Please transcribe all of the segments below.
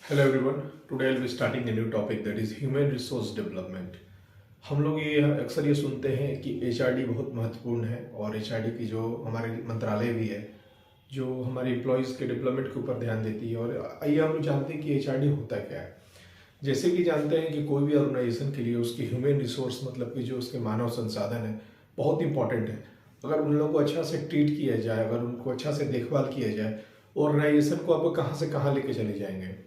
Hello everyone. Today I'll be starting a new topic that is human resource development. हम लोग ये अक्सर ये सुनते हैं कि एचआरडी बहुत महत्वपूर्ण है और एचआरडी की जो हमारे मंत्रालय भी है जो हमारे एम्प्लॉयज़ के डेवलपमेंट के ऊपर ध्यान देती है। और आइए हम लोग जानते हैं कि एचआरडी होता क्या है। जैसे कि जानते हैं कि कोई भी ऑर्गेनाइजेशन के लिए उसकी ह्यूमन रिसोर्स मतलब कि जो उसके मानव संसाधन है बहुत इंपॉर्टेंट है। अगर उन लोगों को अच्छा से ट्रीट किया जाए, अगर उनको अच्छा से देखभाल किया जाए, ऑर्गेनाइजेशन को आप कहाँ से कहाँ लेके चले जाएंगे।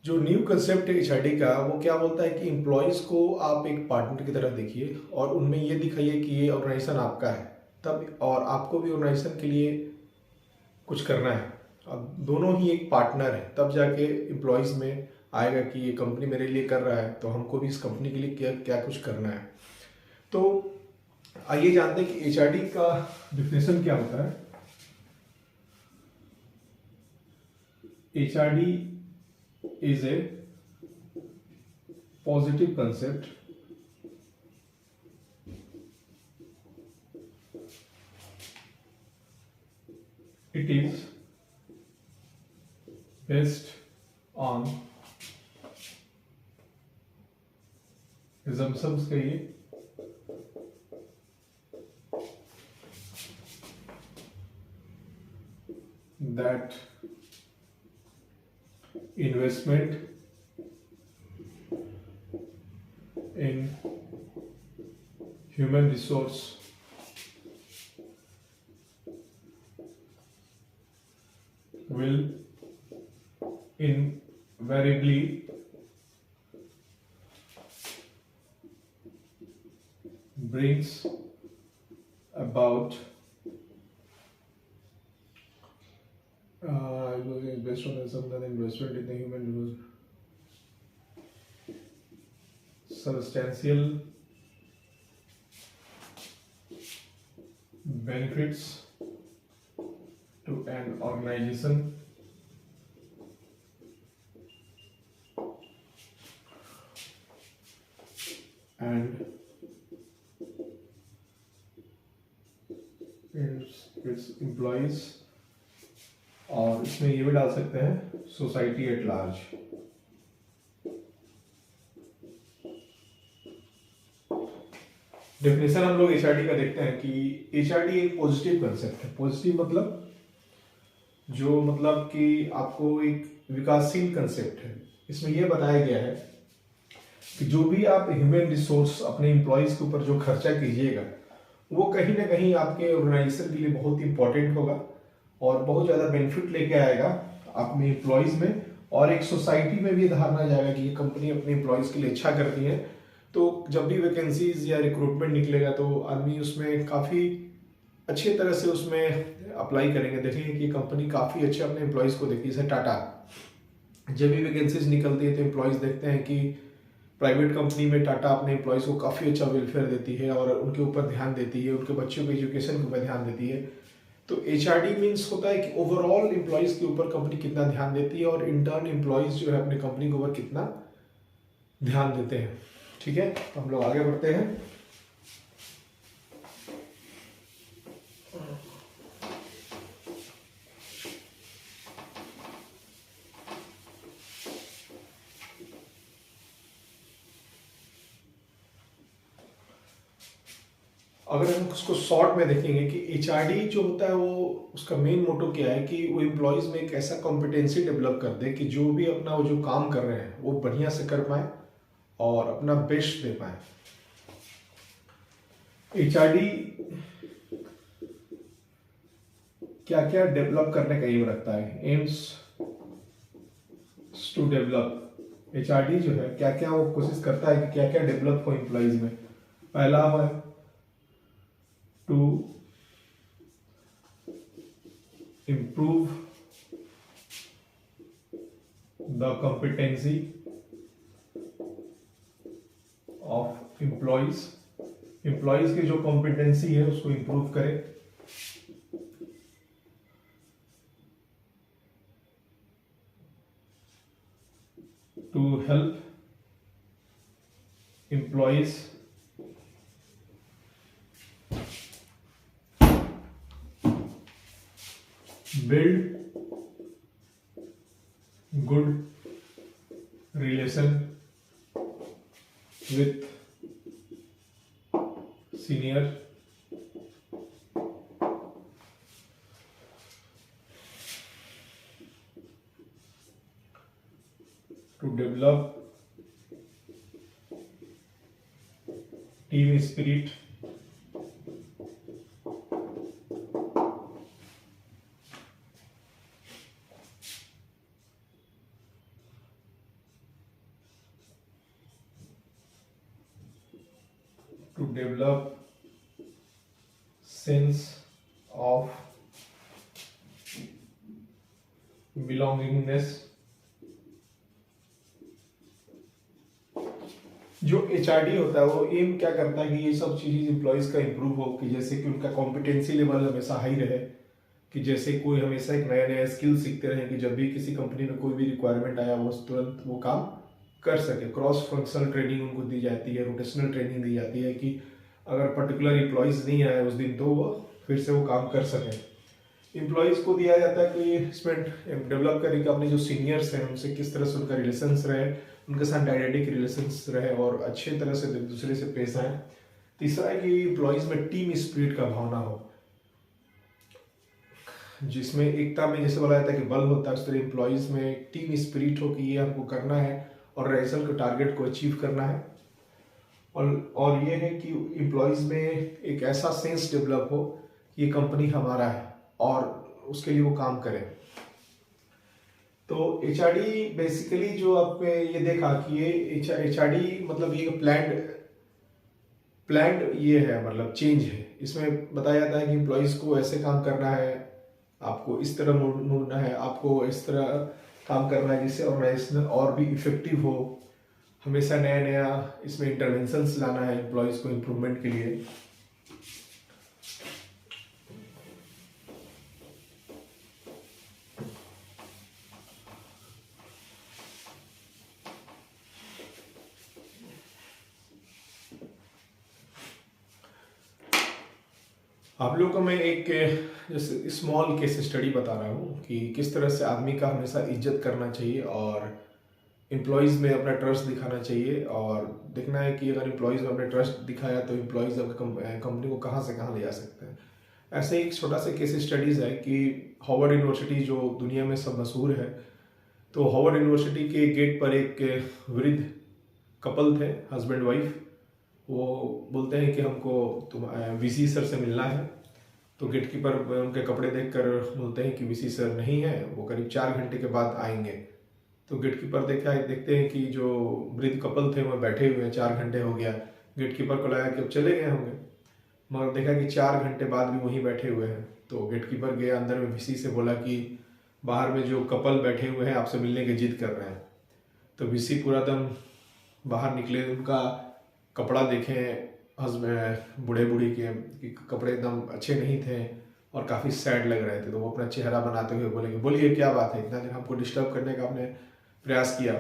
जो न्यू कंसेप्ट है एचआरडी का वो क्या बोलता है कि एम्प्लॉयज़ को आप एक पार्टनर की तरह देखिए और उनमें ये दिखाइए कि ये ऑर्गेनाइजेशन आपका है, तब और आपको भी ऑर्गेनाइजेशन के लिए कुछ करना है। अब दोनों ही एक पार्टनर है, तब जाके एम्प्लॉयज़ में आएगा कि ये कंपनी मेरे लिए कर रहा है तो हमको भी इस कंपनी के लिए क्या क्या कुछ करना है। तो आइए जानते हैं कि एचआरडी का डिफिनेशन क्या होता है। HRD is a positive concept it is based on assumptions कहिए that investment in human resource will invariably brings about based on assumption investment in the human resource substantial benefits to an organization and its employees, और इसमें ये भी डाल सकते हैं society at large. Definition हम लोग एचआरडी का देखते हैं कि एचआरडी एक पॉजिटिव कंसेप्ट है। पॉजिटिव मतलब जो मतलब कि आपको एक विकासशील कंसेप्ट है। इसमें यह बताया गया है कि जो भी आप ह्यूमन रिसोर्स अपने एम्प्लॉयज़ के ऊपर जो खर्चा कीजिएगा वो कहीं ना कहीं आपके ऑर्गेनाइजेशन के लिए बहुत इंपॉर्टेंट होगा और बहुत ज़्यादा बेनिफिट लेके आएगा अपने एम्प्लॉयज़ में, और एक सोसाइटी में भी धारणा जाएगा कि ये कंपनी अपने एम्प्लॉयज़ के लिए अच्छा करती है। तो जब भी वैकेंसीज या रिक्रूटमेंट निकलेगा तो आदमी उसमें काफ़ी अच्छी तरह से उसमें अप्लाई करेंगे। देखेंगे कि कंपनी काफ़ी अच्छे अपने एम्प्लॉयज़ को देखती है। जैसे टाटा, जब भी वैकेंसीज निकलती है तो एम्प्लॉयज़ देखते हैं कि प्राइवेट कंपनी में टाटा अपने एम्प्लॉयज़ को काफ़ी अच्छा वेलफेयर देती है और उनके ऊपर ध्यान देती है, उनके बच्चों के एजुकेशन के ऊपर ध्यान देती है। तो एचआरडी मीन्स होता है कि ओवरऑल एम्प्लॉयज़ के ऊपर कंपनी कितना ध्यान देती है और इंटर्न एम्प्लॉयज़ जो है अपने कंपनी के ऊपर कितना ध्यान देते हैं। ठीक है, तो हम लोग आगे बढ़ते हैं। अगर हम उसको शॉर्ट में देखेंगे कि एचआरडी जो होता है वो उसका मेन मोटो क्या है कि वो एम्प्लॉयज़ में एक ऐसा कॉम्पिटेंसी डेवलप कर दे कि जो भी अपना वो जो काम कर रहे हैं वो बढ़िया से कर पाए और अपना बेस्ट दे पाए। एचआरडी क्या क्या डेवलप करने का एम रखता है, एम्स टू डेवलप। एचआरडी जो है क्या क्या वो कोशिश करता है कि क्या क्या डेवलप हो एम्प्लॉयज़ में। पहला है to improve the competency of employees की जो competency है उसको improve करे। to help employees build good relation with senior, to develop team spirit, to develop sense of belongingness। जो एचआरडी होता है वो एम क्या करता है कि ये सब चीज़ एम्प्लॉयज़ का इम्प्रूव हो, कि जैसे कि उनका कॉम्पिटेंसी लेवल हमेशा हाई रहे, कि जैसे कोई हमेशा एक नया नया स्किल सीखते रहे, कि जब भी किसी कंपनी में कोई भी रिक्वायरमेंट आया वो तुरंत वो काम कर सके। क्रॉस फंक्शनल ट्रेनिंग उनको दी जाती है, रोटेशनल ट्रेनिंग दी जाती है, कि अगर पर्टिकुलर एम्प्लॉयज़ नहीं आए उस दिन तो वो फिर से वो काम कर सकें। एम्प्लॉयज़ को दिया जाता है कि इसमें डेवलप करें कि अपने जो सीनियर्स हैं उनसे किस तरह से उनका रिलेशंस रहे, उनके साथ डायनेटिक रिलेशंस रहे और अच्छे तरह से एक दूसरे से पेश आए। तीसरा है कि एम्प्लॉयज़ में टीम स्पिरिट का भावना हो, जिसमें एकता में जैसे बोला जाता है कि बल होता है, उस तरह एम्प्लॉयज़ में टीम स्पिरिट हो कि ये हमको करना है और रिजल्ट को टारगेट को अचीव करना है। और ये है कि एम्प्लॉयज़ में एक ऐसा सेंस डेवलप हो कि ये कंपनी हमारा है और उसके लिए वो काम करें। तो एचआरडी बेसिकली जो आपने ये देखा कि ये एचआरडी मतलब ये प्लान्ड ये है, मतलब चेंज है। इसमें बताया जाता है कि एम्प्लॉयज़ को ऐसे काम करना है, आपको इस तरह मुड़ना है, आपको इस तरह काम करना है जिससे ऑर्गेनाइजेशन और भी इफेक्टिव हो। हमेशा नया नया इसमें इंटरवेंशंस लाना है एम्प्लॉयज़ को इम्प्रूवमेंट के लिए। आप लोगों को मैं एक जैसे स्मॉल केस स्टडी बता रहा हूँ कि किस तरह से आदमी का हमेशा इज्जत करना चाहिए और एम्प्लॉयज़ में अपना ट्रस्ट दिखाना चाहिए, और देखना है कि अगर एम्प्लॉयज़ में अपना ट्रस्ट दिखाया तो एम्प्लॉयज़ कंपनी को कहाँ से कहाँ ले जा सकते हैं। ऐसे ही एक छोटा सा केस स्टडीज़ है कि हार्वर्ड यूनिवर्सिटी जो दुनिया में सब मशहूर है, तो हार्वर्ड यूनिवर्सिटी के गेट पर एक वृद्ध कपल थे, हस्बैंड वाइफ। वो बोलते हैं कि हमको तुम वीसी सर से मिलना है। तो गेट कीपर उनके कपड़े देखकर बोलते हैं कि वीसी सर नहीं है, वो करीब 4 घंटे के बाद आएंगे। तो गेट कीपर देखते हैं कि जो वृद्ध कपल थे वो बैठे हुए हैं, 4 घंटे हो गया। गेट कीपर को लगा कि अब चले गए होंगे, मगर देखा कि 4 घंटे बाद भी वहीं बैठे हुए हैं। तो गेट कीपर गया अंदर में, वीसी से बोला कि बाहर में जो कपल बैठे हुए हैं आपसे मिलने की जिद कर रहे हैं। तो वीसी पूरा दम बाहर निकले, उनका कपड़ा देखें हस्बैंड बूढ़े बूढ़ी के कपड़े एकदम अच्छे नहीं थे और काफ़ी सैड लग रहे थे। तो वो अपना चेहरा बनाते हुए बोले कि बोलिए क्या बात है, इतना दिन हमको डिस्टर्ब करने का आपने प्रयास किया।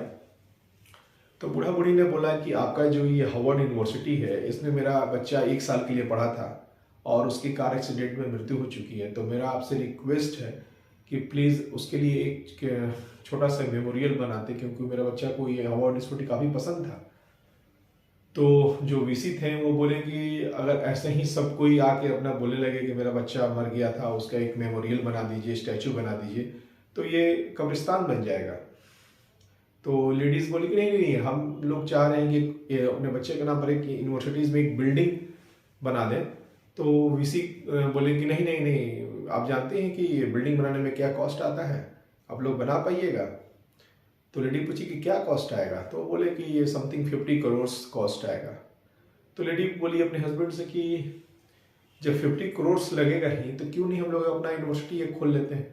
तो बूढ़ा बूढ़ी ने बोला कि आपका जो ये हार्वर्ड यूनिवर्सिटी है इसमें मेरा बच्चा 1 साल के लिए पढ़ा था और उसकी कार एक्सीडेंट में मृत्यु हो चुकी है। तो मेरा आपसे रिक्वेस्ट है कि प्लीज़ उसके लिए एक छोटा सा मेमोरियल बनाते, क्योंकि मेरा बच्चा को ये हार्वर्ड यूनिवर्सिटी काफ़ी पसंद था। तो जो वीसी थे वो बोले कि अगर ऐसे ही सब कोई आके अपना बोलने लगे कि मेरा बच्चा मर गया था, उसका एक मेमोरियल बना दीजिए, स्टैचू बना दीजिए, तो ये कब्रिस्तान बन जाएगा। तो लेडीज़ बोली कि नहीं नहीं, हम लोग चाह रहे हैं कि अपने बच्चे के नाम पर एक यूनिवर्सिटीज़ में एक बिल्डिंग बना दें। तो वीसी बोले कि नहीं नहीं नहीं, आप जानते हैं कि ये बिल्डिंग बनाने में क्या कॉस्ट आता है, आप लोग बना पाइएगा। तो लेडी पूछी कि क्या कॉस्ट आएगा, तो बोले कि ये समथिंग 50 करोड़ कॉस्ट आएगा। तो लेडी बोली अपने हस्बैंड से कि जब 50 करोड़ लगेगा ही तो क्यों नहीं हम लोग अपना यूनिवर्सिटी एक खोल लेते हैं।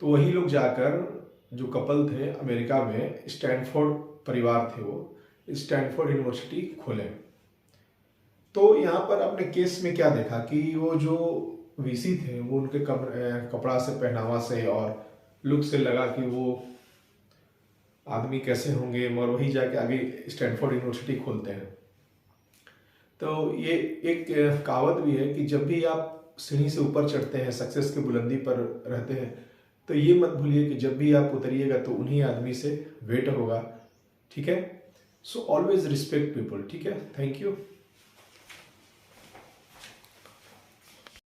तो वही लोग जाकर, जो कपल थे अमेरिका में, स्टैनफोर्ड परिवार थे, वो स्टैनफोर्ड यूनिवर्सिटी खोले। तो यहाँ पर अपने केस में क्या देखा कि वो जो वीसी थे वो उनके कपड़ा से, पहनावा से और लुक से लगा कि वो आदमी कैसे होंगे, मगर वही जाके आगे स्टैनफोर्ड यूनिवर्सिटी खोलते हैं। तो ये एक कहावत भी है कि जब भी आप सीढ़ी से ऊपर चढ़ते हैं, सक्सेस की बुलंदी पर रहते हैं, तो ये मत भूलिए कि जब भी आप उतरिएगा तो उन्हीं आदमी से वेट होगा, ठीक है। सो ऑलवेज रिस्पेक्ट पीपल, ठीक है। Thank you.